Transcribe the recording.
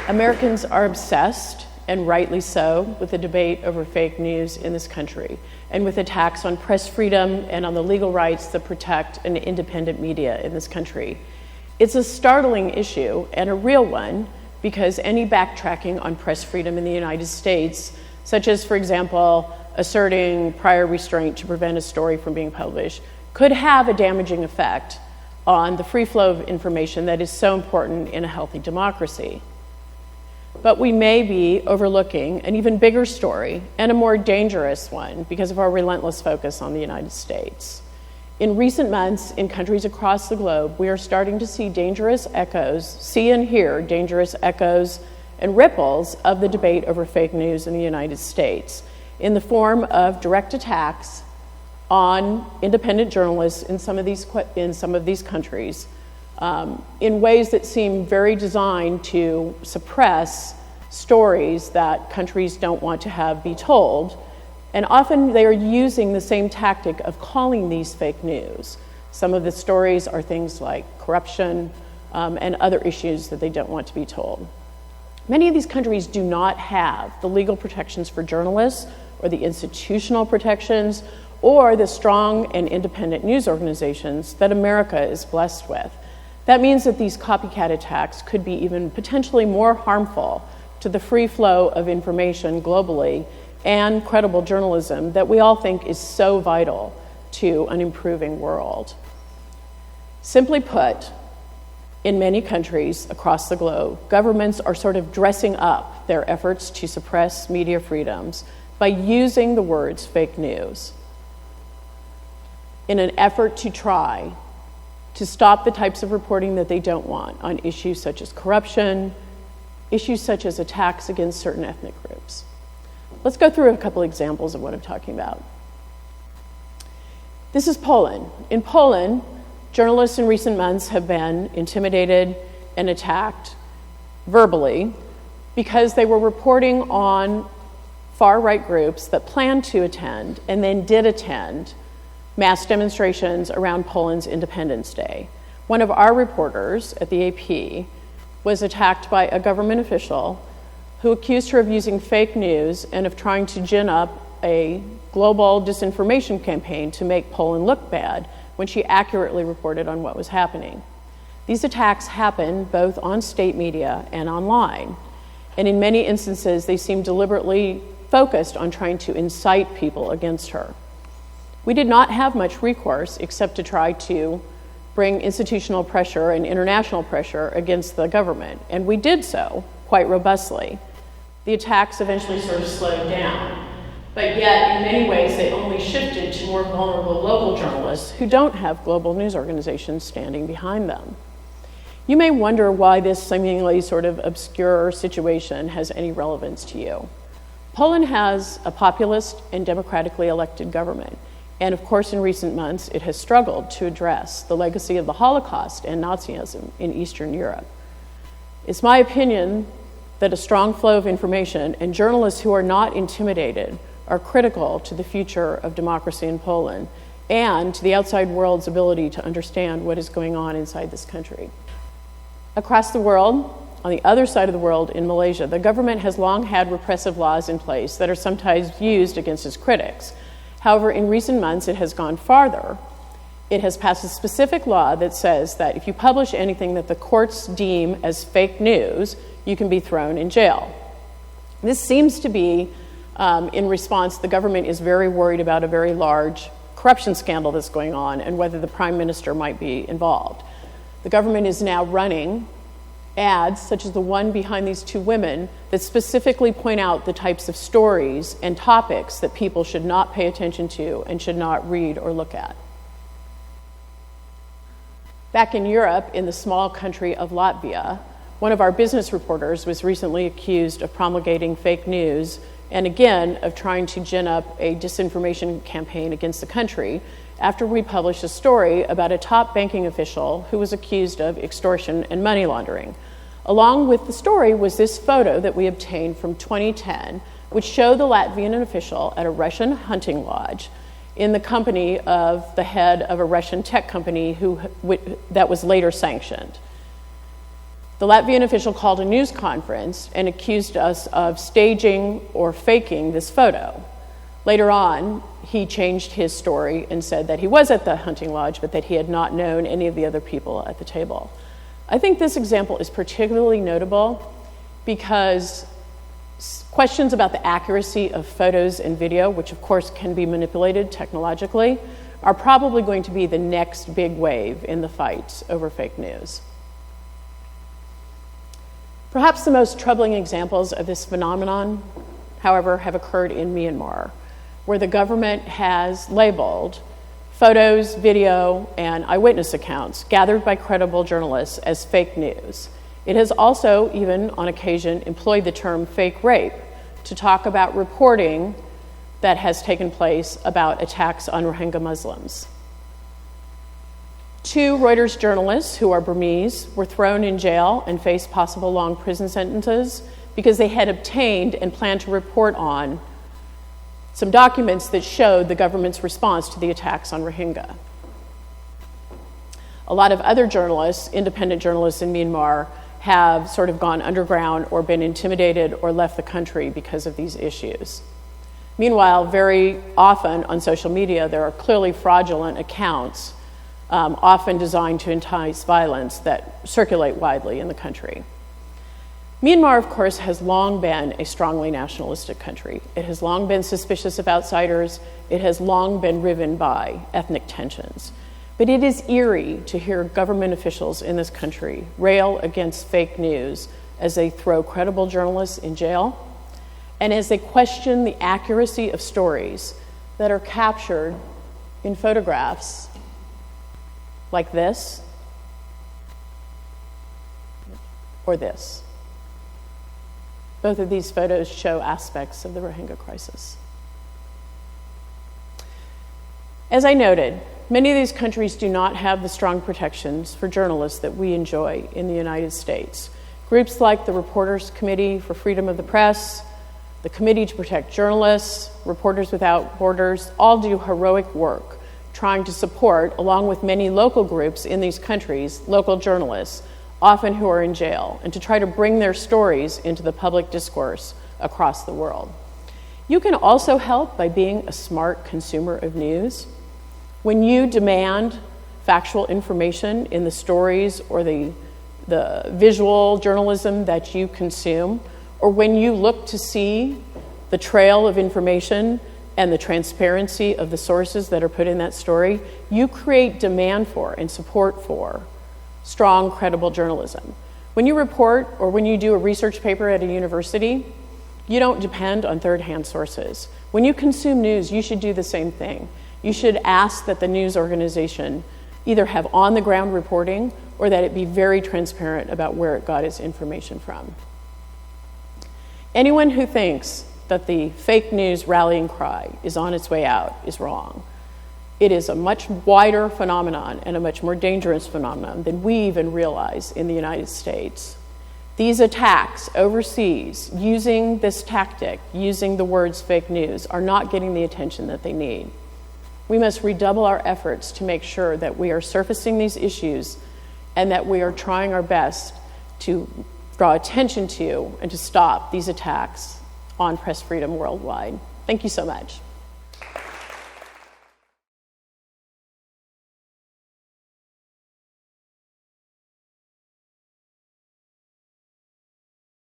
Americans are obsessed, and rightly so, with the debate over fake news in this country, and with attacks on press freedom and on the legal rights that protect an independent media in this country. It's a startling issue, and a real one, because any backtracking on press freedom in the United States, such as, for example, asserting prior restraint to prevent a story from being published, could have a damaging effect on the free flow of information that is so important in a healthy democracy. But we may be overlooking an even bigger story and a more dangerous one because of our relentless focus on the United States. In recent months, in countries across the globe, we are starting to see and hear dangerous echoes and ripples of the debate over fake news in the United States in the form of direct attacks on independent journalists in some of these countries, in ways that seem very designed to suppress stories that countries don't want to have be told. And often they are using the same tactic of calling these fake news. Some of the stories are things like corruption and other issues that they don't want to be told. Many of these countries do not have the legal protections for journalists or the institutional protections or the strong and independent news organizations that America is blessed with. That means that these copycat attacks could be even potentially more harmful to the free flow of information globally and credible journalism that we all think is so vital to an improving world. Simply put, in many countries across the globe, governments are sort of dressing up their efforts to suppress media freedoms by using the words fake news in an effort to try to stop the types of reporting that they don't want on issues such as corruption, issues such as attacks against certain ethnic groups. Let's go through a couple examples of what I'm talking about. This is Poland. In Poland, journalists in recent months have been intimidated and attacked verbally because they were reporting on far-right groups that planned to attend and then did attend mass demonstrations around Poland's Independence Day. One of our reporters at the AP was attacked by a government official who accused her of using fake news and of trying to gin up a global disinformation campaign to make Poland look bad when she accurately reported on what was happening. These attacks happen both on state media and online, and in many instances they seem deliberately focused on trying to incite people against her. We did not have much recourse except to try to bring institutional pressure and international pressure against the government, and we did so quite robustly. The attacks eventually sort of slowed down, but yet in many ways they only shifted to more vulnerable local journalists who don't have global news organizations standing behind them. You may wonder why this seemingly sort of obscure situation has any relevance to you. Poland has a populist and democratically elected government, and of course in recent months it has struggled to address the legacy of the Holocaust and Nazism in Eastern Europe. It's my opinion that a strong flow of information and journalists who are not intimidated are critical to the future of democracy in Poland and to the outside world's ability to understand what is going on inside this country. Across the world, on the other side of the world in Malaysia, the government has long had repressive laws in place that are sometimes used against its critics. However, in recent months it has gone farther. It has passed a specific law that says that if you publish anything that the courts deem as fake news, you can be thrown in jail. This seems to be in response, the government is very worried about a very large corruption scandal that's going on and whether the prime minister might be involved. The government is now running ads, such as the one behind these two women, that specifically point out the types of stories and topics that people should not pay attention to and should not read or look at. Back in Europe, in the small country of Latvia, one of our business reporters was recently accused of promulgating fake news and again of trying to gin up a disinformation campaign against the country after we published a story about a top banking official who was accused of extortion and money laundering. Along with the story was this photo that we obtained from 2010, which showed the Latvian official at a Russian hunting lodge in the company of the head of a Russian tech company that was later sanctioned. The Latvian official called a news conference and accused us of staging or faking this photo. Later on, he changed his story and said that he was at the hunting lodge, but that he had not known any of the other people at the table. I think this example is particularly notable because questions about the accuracy of photos and video, which of course can be manipulated technologically, are probably going to be the next big wave in the fight over fake news. Perhaps the most troubling examples of this phenomenon, however, have occurred in Myanmar, where the government has labeled photos, video, and eyewitness accounts gathered by credible journalists as fake news. It has also, even on occasion, employed the term fake rape to talk about reporting that has taken place about attacks on Rohingya Muslims. 2 Reuters journalists, who are Burmese, were thrown in jail and faced possible long prison sentences because they had obtained and planned to report on some documents that showed the government's response to the attacks on Rohingya. A lot of other journalists, independent journalists in Myanmar, have sort of gone underground or been intimidated or left the country because of these issues. Meanwhile, very often on social media, there are clearly fraudulent accounts, often designed to entice violence, that circulate widely in the country. Myanmar, of course, has long been a strongly nationalistic country. It has long been suspicious of outsiders. It has long been riven by ethnic tensions. But it is eerie to hear government officials in this country rail against fake news as they throw credible journalists in jail and as they question the accuracy of stories that are captured in photographs like this or this. Both of these photos show aspects of the Rohingya crisis. As I noted, many of these countries do not have the strong protections for journalists that we enjoy in the United States. Groups like the Reporters Committee for Freedom of the Press, the Committee to Protect Journalists, Reporters Without Borders, all do heroic work trying to support, along with many local groups in these countries, local journalists, often who are in jail, and to try to bring their stories into the public discourse across the world. You can also help by being a smart consumer of news. When you demand factual information in the stories or the visual journalism that you consume, or when you look to see the trail of information and the transparency of the sources that are put in that story, you create demand for and support for strong, credible journalism. When you report or when you do a research paper at a university, you don't depend on third-hand sources. When you consume news, you should do the same thing. You should ask that the news organization either have on-the-ground reporting or that it be very transparent about where it got its information from. Anyone who thinks that the fake news rallying cry is on its way out is wrong. It is a much wider phenomenon and a much more dangerous phenomenon than we even realize in the United States. These attacks overseas, using this tactic, using the words fake news, are not getting the attention that they need. We must redouble our efforts to make sure that we are surfacing these issues and that we are trying our best to draw attention to and to stop these attacks on press freedom worldwide. Thank you so much.